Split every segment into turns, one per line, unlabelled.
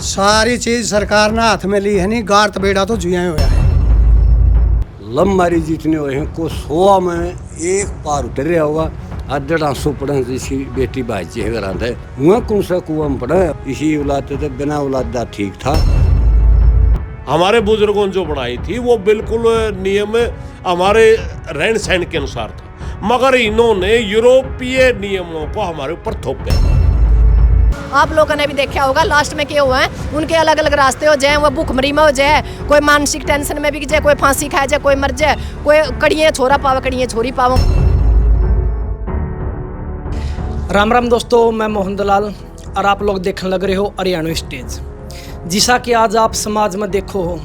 सारी चीज सरकार ने हाथ में ली है नहीं, गार्त बेड़ा तो जुआ हुआ है।
लम मारी जितने हुए हैं को 100 में एक पार उतर रहा होगा। अड्डा सौ पढ़े इसी बेटी भाजी है घर है वहाँ कौन सा कुआं में पढ़ा इसी औलाद थे, बिना औलाद दा ठीक था।
हमारे बुजुर्गों ने जो बनाई थी वो बिल्कुल नियम हमारे रहन सहन के अनुसार था, मगर इन्होंने यूरोपीय नियमों को हमारे ऊपर थोपा।
आप लोगों ने भी देखा होगा लास्ट में क्या हुआ है, उनके अलग अलग रास्ते हो जाए, वो भूखमरी में हो जाए, कोई मानसिक टेंशन में बिक जाए, कोई फांसी खाए जाए, कोई मर जाए, कोई कड़ियाँ छोरा पावे कड़ियाँ छोरी पावो।
राम राम दोस्तों, मैं मोहन दलाल और आप लोग देखने लग रहे हो हरियाणवी स्टेज। जैसा कि आज आप समाज में देखो हो,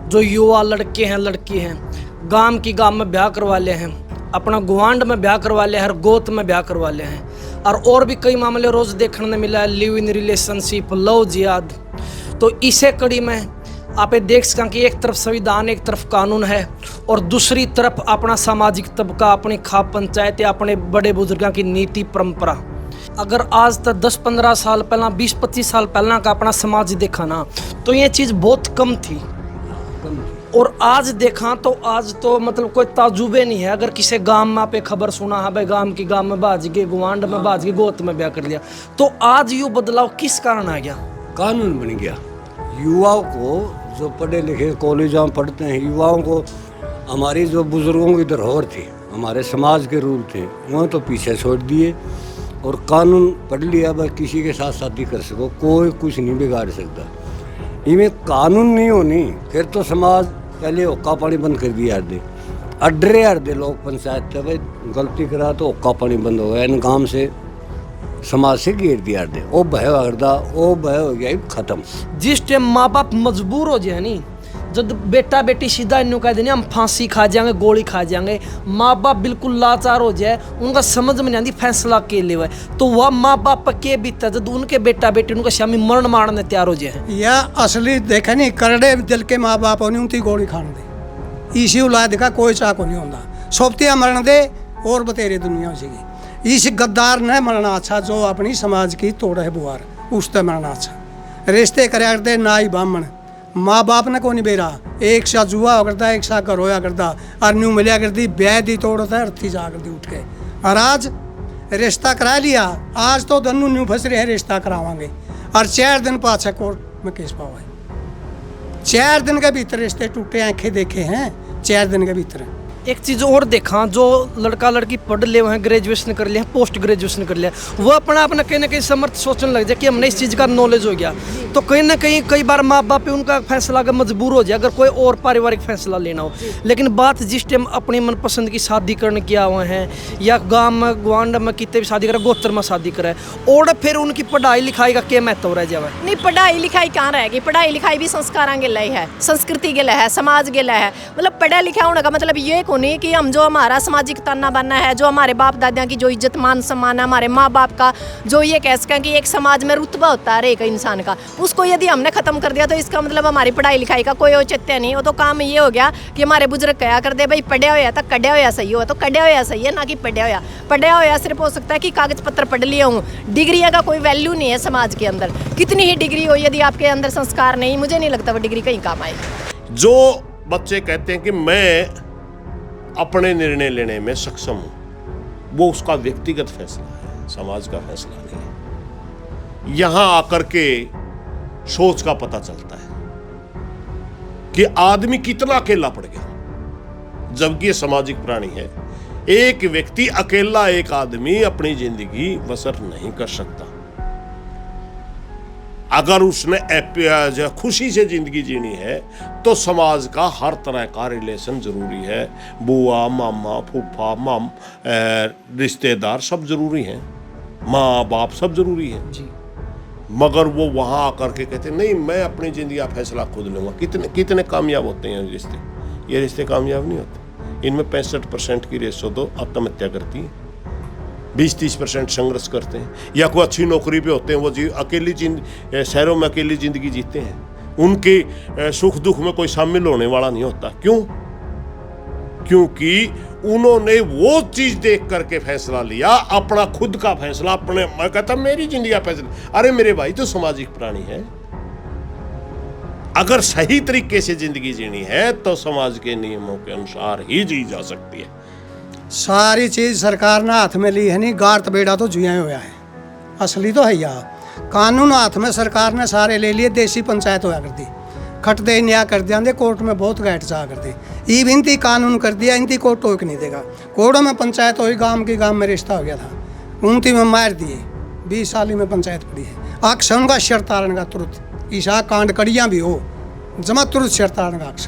जो युवा लड़के हैं लड़की हैं गांव की गांव में ब्याह करवा ले हैं, अपना गुआंड में ब्याह करवा ले हैं, गोत में ब्याह करवा ले हैं, और भी कई मामले रोज देखने को मिला है, लिव इन रिलेशनशिप, लव जिहाद। तो इसे कड़ी में आप देख सकें कि एक तरफ संविधान, एक तरफ कानून है, और दूसरी तरफ अपना सामाजिक तबका, अपनी खाप पंचायत या अपने बड़े बुजुर्गों की नीति परंपरा। अगर आज तक 10-15 साल पहला, 20-25 साल पहला का अपना समाज देखा ना, तो ये चीज़ बहुत कम थी, और आज देखा तो आज तो मतलब कोई ताजुबे नहीं है। अगर किसी गांव में आप खबर सुना है भाई गांव की गांव में बाज गए, गुआंड में बाज गए, गोत में ब्याह कर लिया, तो आज ये बदलाव किस कारण आ गया?
कानून बन गया। युवाओं को जो पढ़े लिखे कॉलेजों में पढ़ते हैं, युवाओं को हमारी जो बुजुर्गों की धरोहर थी, हमारे समाज के रूल थे, वह तो पीछे छोड़ दिए, और कानून पढ़ लिया बस किसी के साथ शादी कर सको, कोई कुछ नहीं बिगाड़ सकता। इनमें कानून नहीं होनी फिर तो समाज पहले हुक्का पानी बंद कर दिया दे, अड्डे दे लोग पंचायत थे भाई गलती करा तो हुक्का पानी बंद हो गया, इन काम से समाज से घेर दिया दे, वो भय करदा, वो भय हो गया खत्म।
जिस टाइम माँ बाप मजबूर हो जाए नहीं, जब बेटा बेटी सीधा इन्हों कह देने हम फांसी खा जाएंगे, गोली खा जाएंगे, माँ बाप बिल्कुल लाचार हो जाए, उनका समझ में नहीं आती फैसला के लिए, तो वह माँ बाप पर के बीता जब उनके बेटा बेटी उनका शामी मरण मारने तैयार हो जाए।
या असली देखे नहीं करड़े दिल के माँ बाप होनी उनकी गोली खाने दे, इसी औलाद का कोई चाको नहीं होता, सोपतिया मरण दे और बतेरे दुनिया उसी। इस गद्दार ने मरना अच्छा जो अपनी समाज की तोड़ है बुआर, उससे मरना अच्छा। रिश्ते कर दे ना ही ब्राह्मण, माँ बाप ने को नहीं बेरा, एक सा जुआ हो करता, एक सा घर होया करता, और न्यू मिलिया करती ब्याह दी तोड़ होता है, अर्थी जा करती उठ के, और आज रिश्ता करा लिया, आज तो दोनों न्यू फंस रहे हैं रिश्ता करावांगे, और 4 दिन पाछे कोर्ट में केस पावा है। 4 दिन के भीतर रिश्ते टूटे आंखें देखे हैं, 4 दिन के भीतर।
एक चीज़ और देखा, जो लड़का लड़की पढ़ ले हैं, ग्रेजुएशन कर लिया, पोस्ट ग्रेजुएशन कर लिया, वो अपना अपना कहीं ना कहीं समर्थ सोचने लग जाए कि हमने इस चीज़ का नॉलेज हो गया, तो कहीं ना कहीं कई बार माँ बाप पे उनका फैसला का मजबूर हो जाए अगर कोई और पारिवारिक फैसला लेना हो। लेकिन बात जिस टाइम अपनी मनपसंद की शादी करने किया हुए हैं, या गाँव में गुआंड में कितने भी शादी करे, गोत्र में शादी करे, और फिर उनकी पढ़ाई लिखाई का क्या महत्व रह जाए? नहीं,
पढ़ाई लिखाई कहाँ रहेगी, पढ़ाई लिखाई भी संस्कारा के लिए है, संस्कृति के लिए है, समाज के लिए है। मतलब पढ़ा लिखा होने का मतलब ये को नहीं कि हम जो हमारा सामाजिक ताना बाना है, जो हमारे बाप दादा की जो इज्जत मान सम्मान है, हमारे माँ बाप का जो ये कह सकें कि एक समाज में रुतबा होता है एक इंसान का, उसको यदि हमने खत्म कर दिया तो इसका मतलब हमारी पढ़ाई लिखाई का कोई औचित्य नहीं। वो तो काम ये हो गया कि हमारे बुजुर्ग कहा कर दे भाई पढ़ा होया तो कढ़ा होया सही हो, तो कढ़ा होया सही है ना कि पढ़ा होया। पढ़ा होया सिर्फ हो सकता है कि कागज पत्र पढ़ लिया हूँ, डिग्रियाँ का कोई वैल्यू नहीं है समाज के अंदर, कितनी ही डिग्री हो, यदि आपके अंदर संस्कार नहीं, मुझे नहीं लगता वो डिग्री कहीं काम आएगी।
जो बच्चे कहते हैं कि मैं अपने निर्णय लेने में सक्षम हूं, वो उसका व्यक्तिगत फैसला है, समाज का फैसला नहीं है। यहां आकर के सोच का पता चलता है कि आदमी कितना अकेला पड़ गया, जबकि ये सामाजिक प्राणी है। एक व्यक्ति अकेला, एक आदमी अपनी जिंदगी बसर नहीं कर सकता। अगर उसने खुशी से जिंदगी जीनी है तो समाज का हर तरह का रिलेशन जरूरी है, बुआ, मामा, फूफा, रिश्तेदार सब जरूरी हैं, माँ बाप सब जरूरी है जी। मगर वो वहाँ आकर के कहते नहीं मैं अपनी जिंदगी का फैसला खुद लूँगा। कितने कामयाब होते हैं रिश्ते? ये रिश्ते कामयाब नहीं होते। इनमें 65% की रेशो तो आत्महत्या करती है, 20-30% संघर्ष करते हैं, या कोई अच्छी नौकरी पे होते हैं, वो अकेली शहरों में अकेली ज़िंदगी जीते हैं, उनके सुख दुख में कोई शामिल होने वाला नहीं होता। क्यों? क्योंकि उन्होंने वो चीज़ देख करके फैसला लिया, अपना खुद का फैसला, अपने मैं कहता मेरी जिंदगी का फैसला। अरे मेरे भाई तो सामाजिक प्राणी है, अगर सही तरीके से जिंदगी जीनी है तो समाज के नियमों के अनुसार ही जी जा सकती है।
सारी चीज़ सरकार ने हाथ में ली है नहीं, गार्त बेड़ा तो जुआ होया है, असली तो है यार। कानून हाथ में सरकार ने सारे ले लिए, देसी पंचायत होया कर दी, खट दे न्याय कर दिया, कोर्ट में बहुत गैट जा कर दी। ई इनती कानून कर दिया, इनती कोर्ट टोक नहीं देगा। कोर्टों में पंचायत हुई, गांव में रिश्ता हो गया था, 29 में मार दिए, 20 साल में पंचायत पड़ी है। अक्ष उनका शर्तारण का तुरंत ईशा कांड कड़ियाँ भी हो जमा तुरंत शर्तारण का अक्ष।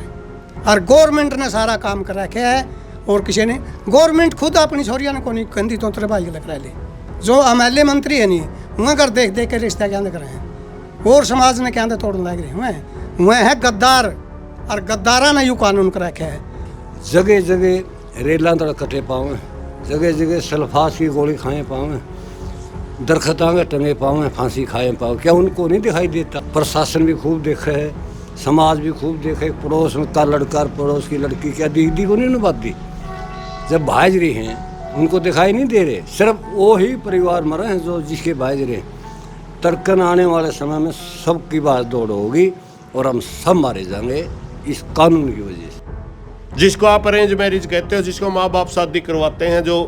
और गवर्नमेंट ने सारा काम कर रखा है, और किसी ने गवर्नमेंट खुद अपनी छोरिया ने को नहीं कंधी तो तेरे भाई लग रहा है। जो MLA मंत्री है नहीं वहाँ कर देख देख के रिश्ता क्या कर रहे हैं, और समाज ने क्या तोड़ने लग रहे हैं। वह है गद्दार, और गद्दारा ने यूँ कानून कर रखा है।
जगह जगह रेलां तड़ कटे पावे, जगह जगह सल्फास की गोली खाए पावे, दरख्तां के टंगे पावे, फांसी खाए पावे। क्या उनको नहीं दिखाई देता? प्रशासन भी खूब देखे है, समाज भी खूब देखे, पड़ोस में का लड़का पड़ोस की लड़की क्या दीदी को नहीं निभाती। जब भाज रही हैं उनको दिखाई नहीं दे रहे, सिर्फ वो ही परिवार मरे हैं जो जिसके भाज रहे। तर्कन आने वाले समय में सबकी बात दौड़ होगी और हम सब मारे जाएंगे इस कानून की वजह से।
जिसको आप अरेंज मैरिज कहते हो, जिसको माँ बाप शादी करवाते हैं, जो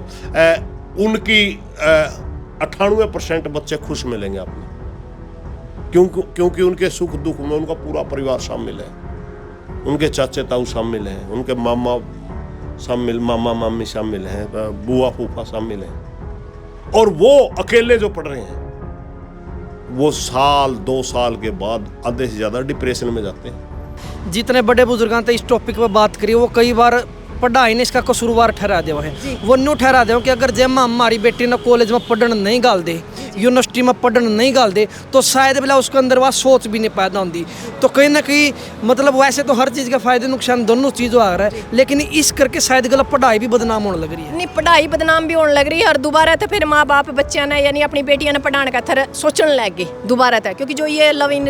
उनकी 98% बच्चे खुश मिलेंगे आपको, क्योंकि उनके सुख दुख में उनका पूरा परिवार शामिल है, उनके चाचे ताऊ शामिल हैं, उनके मामा मामी शामिल हैं, बुआ फूफा शामिल हैं। और वो अकेले जो पढ़ रहे हैं वो 1-2 साल के बाद आधे से ज़्यादा डिप्रेशन में जाते हैं।
जितने बड़े बुजुर्ग थे इस टॉपिक पर बात करिए, वो कई बार पढ़ाई ने इसका कसूरवार ठहरा दिया है। वो न्यू ठहरा दे कि अगर जब हमारी बेटी ने कॉलेज में पढ़ने नहीं गाल दे, यूनिवर्सिटी में पढ़ने नहीं गाल दे, तो शायद बोला उसके अंदर वह सोच भी नहीं पैदा होती। तो कहीं ना कहीं मतलब वैसे तो हर चीज़ के फायदे नुकसान दोनों चीज़ आ रहा है, लेकिन इस करके शायद गलत पढ़ाई भी बदनाम होने लग रही है।
नहीं, पढ़ाई बदनाम भी होने लग रही है, और दोबारा तो फिर माँ बाप बच्चों ने यानी अपनी बेटियां ने पढ़ाने का थर सोचने लग गए दोबारा तक, क्योंकि जो ये लव इन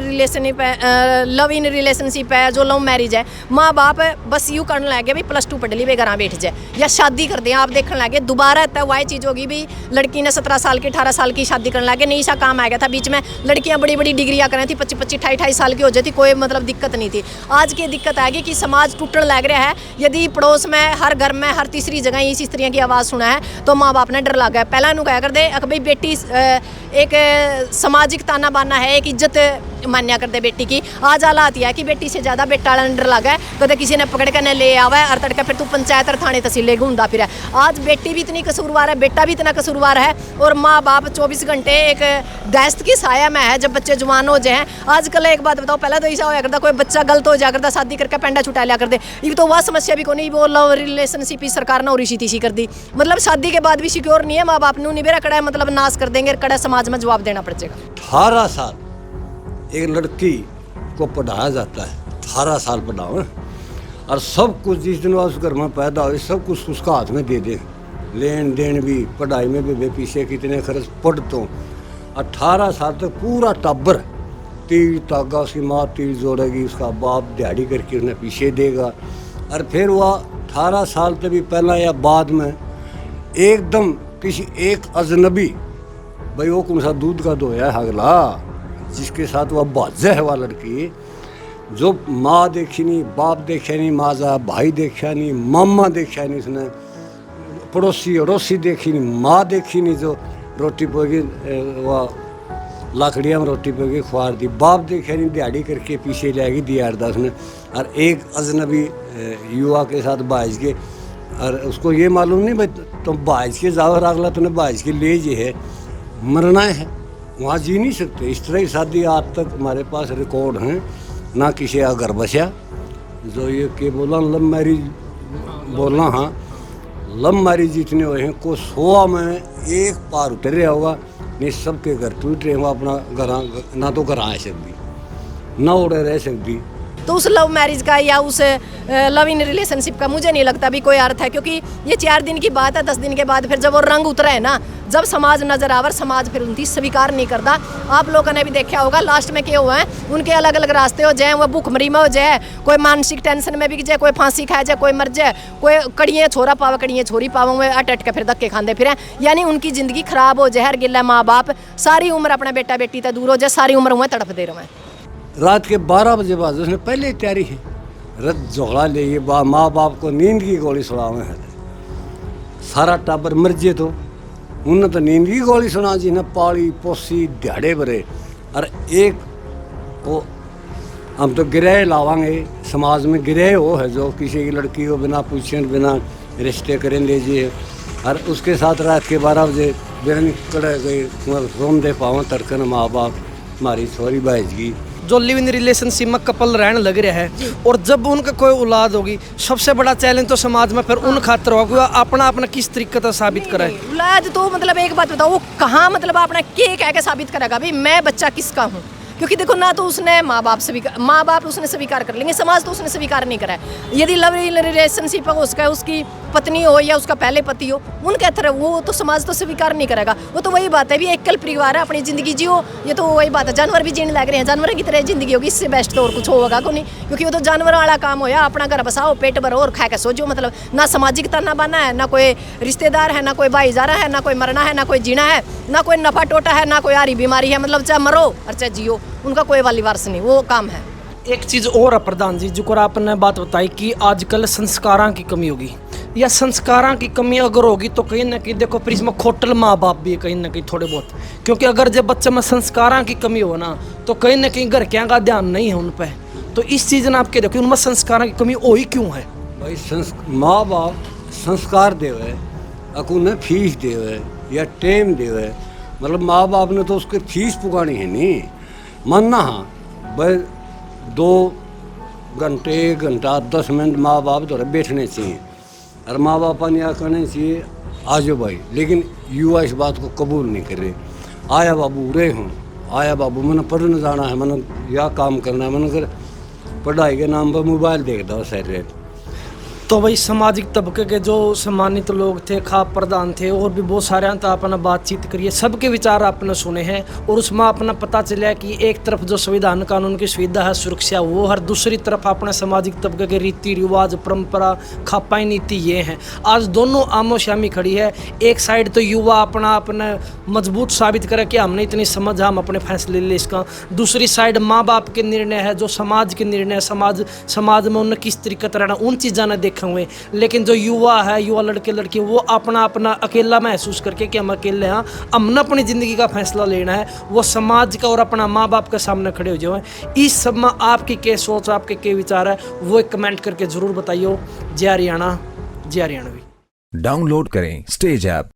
रिलेशनशिप है, जो लव मैरिज है, माँ बाप बस यूँ करने लग गए भाई +2 पढ़ ली, वे घर बैठ जाए या शादी कर दें। आप देखने लगे दोबारा तक वही चीज़ होगी भी, लड़की ने 17 साल की 18 साल की शादी करने लगे। नहीं सा काम आ गया था बीच में, लड़कियां बड़ी बड़ी डिग्रियां कर रही थी, 25-25 28 साल की हो जाती, कोई मतलब दिक्कत नहीं थी। आज की दिक्कत आ गई कि समाज टूटने लग रहा है। यदि पड़ोस में, हर घर में, हर तीसरी जगह इसी स्त्रियों की आवाज़ सुना है तो माँ बाप ने डर लगा है। पहला इन्हों क्या कर दे भाई बेटी एक सामाजिक ताना बाना है, एक इज्जत मान्या कर दे बेटी की। आज हालात यह है कि बेटी से ज़्यादा बेटा वाला डर लगा है, कदे किसी ने पकड़ कर ले आवा है और तड़का फिर तू पंचायत और थाने तहसील घूमता फिर है। आज बेटी भी इतनी कसूरवार है, बेटा भी इतना कसूरवार है, और माँ बाप 24 घंटे एक दहशत की साया में है जब बच्चे जवान हो जाए। आजकल एक बात बताओ, पहले तो ऐसा होया करता कोई बच्चा गलत हो जाया करता, शादी करके पेंडा छुटा लिया कर दे। ये तो वह समस्या भी को नहीं, वो लव रिलेशनशिप ही सरकार ने और इसी कर दी। मतलब शादी के बाद भी सिक्योर नहीं है, माँ बाप नहीं बेरा कड़ा है, मतलब नाश कर देंगे, कड़ा समाज में जवाब देना पड़ेगा।
18 साल एक लड़की को पढ़ाया जाता है, 18 साल पढ़ाओ, और सब कुछ जिस दिन वह उस घर में पैदा हो सब कुछ उसका हाथ में दे दें, लेन देन भी, पढ़ाई में भी, पीछे कितने खर्च पढ़ तो 18 साल तक पूरा टाबर तीर तागा, उसकी माँ तीर जोड़ेगी, उसका बाप दिहाड़ी करके उन्हें पीछे देगा। और फिर वह 18 साल तक भी पहला या बाद में एकदम किसी एक अजनबी, भाई वो कौन सा दूध का दोया है अगला, जिसके साथ वह बाजे है वह लड़की, जो माँ देखी नहीं, बाप देखा नहीं, माजा भाई देखा नहीं, मामा देखा नहीं, उसने पड़ोसी अड़ोसी देखी नहीं, माँ देखी नहीं, जो रोटी पोगी वह लाकड़ियाँ में रोटी पोगी खुआर दी, बाप देखा नहीं, दिहाड़ी करके पीछे ले आएगी दियारदा उसने, और एक अजनबी युवा के साथ बाइज के, और उसको ये मालूम नहीं भाई तुम बाइज के जाओ, अगला तुम्हें बाइज के ले जे है मरना है, वहाँ जी नहीं सकते। इस तरह की शादी आज तक हमारे पास रिकॉर्ड हैं, ना किसी का घर बचा। जो ये के बोला लव मैरिज बोलना, हाँ लव मैरिज जितने हुए हैं को 100 में एक पार उतर रहा होगा, नहीं सबके घर टूट रहे होगा, अपना घर ना तो घर आ सकती ना उड़े रह सकती।
तो उस लव मैरिज का या उस लव इन रिलेशनशिप का मुझे नहीं लगता भी कोई अर्थ है, क्योंकि ये 4 दिन की बात है, 10 दिन के बाद फिर जब वो रंग उतरा है ना, जब समाज नजर आवर, समाज फिर उनकी स्वीकार नहीं करता। आप लोगों ने भी देखा होगा लास्ट में क्या हुआ है, उनके अलग अलग रास्ते हो जाए, वह भूखमरी में हो जाए, कोई मानसिक टेंशन में बिक जाए, कोई फांसी खाए जाए, कोई मर जाए, कोई कड़ियाँ छोरा पावे कड़ियाँ छोरी पावे, वे अट के फिर धक्के खाते फिर, यानी उनकी ज़िंदगी खराब हो जाए। हर गिला माँ बाप सारी उम्र अपना बेटा बेटी तक दूर हो जाए, सारी उम्र हुए तड़फते रहे।
रात के 12 बजे बाद उसने पहले ही तैयारी है, रत झोला ले ये माँ बाप को नींद की गोली सुनावे है, सारा टाबर मर जे तो उन्हें तो नींद की गोली सुना जी, ने पाली पोसी दिहाड़े भरे। और एक वो हम तो गिरह लावांगे, समाज में गिरह वो है जो किसी की लड़की को बिना पूछे बिना रिश्ते करें लीजिए, और उसके साथ रात के 12 बजे बेरन कड़े गए रोम दे पाओ तड़कन माँ बाप हमारी छोरी भाईजगी
जो लिव इन रिलेशनशिप में कपल रहने लग रहे हैं, और जब उनका कोई औलाद होगी, सबसे बड़ा चैलेंज तो समाज में फिर उन खातर होगा अपना अपना किस तरीके से साबित कराए।
औलाद तो मतलब एक बात बताओ, वो कहाँ मतलब अपना के कह के साबित करेगा भाई मैं बच्चा किसका हूँ, क्योंकि देखो ना तो उसने माँ बाप उसने स्वीकार कर लेंगे, समाज तो उसने स्वीकार नहीं करा है। यदि लव रिलेशनशिप है उसका, उसकी पत्नी हो या उसका पहले पति हो, उनके तरह वो तो समाज तो स्वीकार नहीं करेगा। वो तो वही बात है भी एकल परिवार है, अपनी ज़िंदगी जियो, ये तो वही बात है। जानवर भी जीने लग रहे हैं, जानवर की तरह ज़िंदगी होगी, इससे बेस्ट तो और कुछ होगा को नहीं, क्योंकि वो तो जानवर वाला काम होया, अपना घर बसाओ पेट भरो और खा के सोचो, मतलब ना सामाजिक ताना बाना है, ना कोई रिश्तेदार है, ना कोई भाईचारा है, ना कोई मरना है, ना कोई जीना है, ना कोई नफा टोटा है, ना कोई हारी बीमारी है, मतलब चाहे मरो और चाहे जियो, उनका कोई वाली वारस नहीं, वो काम है।
एक चीज़ और है प्रधान जी, जो आपने बात बताई कि आजकल संस्कारों की कमी होगी, या संस्कारों की कमी अगर होगी तो कहीं ना कहीं देखो फिर इसमें खोटल माँ बाप भी है कहीं ना कहीं थोड़े बहुत, क्योंकि अगर जब बच्चे में संस्कारों की कमी हो ना तो कहीं ना कहीं घर क्या का ध्यान नहीं है उन पर, तो इस चीज़ ने आपके देखो उनमें संस्कारों की कमी हो ही क्यों है
भाई। माँ बाप संस्कार देवे, अकुने फीस देवे या टेम देवे, मतलब माँ बाप ने तो उसकी फीस पुगानी है नहीं मानना। हाँ भाई 2 घंटे 1 घंटा 10 मिनट माँ बाप तो बैठने चाहिए, और माँ बाप ने यहाँ करने चाहिए आ जाओ भाई, लेकिन युवा इस बात को कबूल नहीं कर रहे। आया बाबू रे हूँ, आया बाबू मैंने पढ़ने जाना है, मैंने यह काम करना है, मैंने कर पढ़ाई के नाम पर मोबाइल देखता हूँ सारे।
तो भाई सामाजिक तबके के जो सम्मानित लोग थे, खाप प्रधान थे, और भी बहुत सारे हैं, तो आपने बातचीत करिए, सबके विचार आपने सुने हैं, और उसमें अपना पता चला कि एक तरफ जो संविधान कानून की सुविधा है सुरक्षा वो, हर दूसरी तरफ अपने सामाजिक तबके के रीति रिवाज परंपरा खापाई नीति ये हैं। आज दोनों आमो सामने खड़ी है। एक साइड तो युवा अपना मजबूत साबित करे कि हमने इतनी समझ, हम अपने फैसले ले इसका, दूसरी साइड माँ बाप के निर्णय है, जो समाज के निर्णय, समाज में उन्हें किस तरीके से रहना, उन चीज़ा ने देखे हुए। लेकिन जो युवा है, युवा लड़के लड़की, वो अपना अकेला महसूस करके कि हम अकेले हैं, हमने अपनी ज़िंदगी का फैसला लेना है, वो समाज का और अपना माँ बाप के सामने खड़े हो जाए। इस सब में आपकी क्या सोच, आपके क्या विचार है, वो एक कमेंट करके ज़रूर बताइए। जय हरियाणा, जय हरियाणवी।
डाउनलोड करें स्टेज ऐप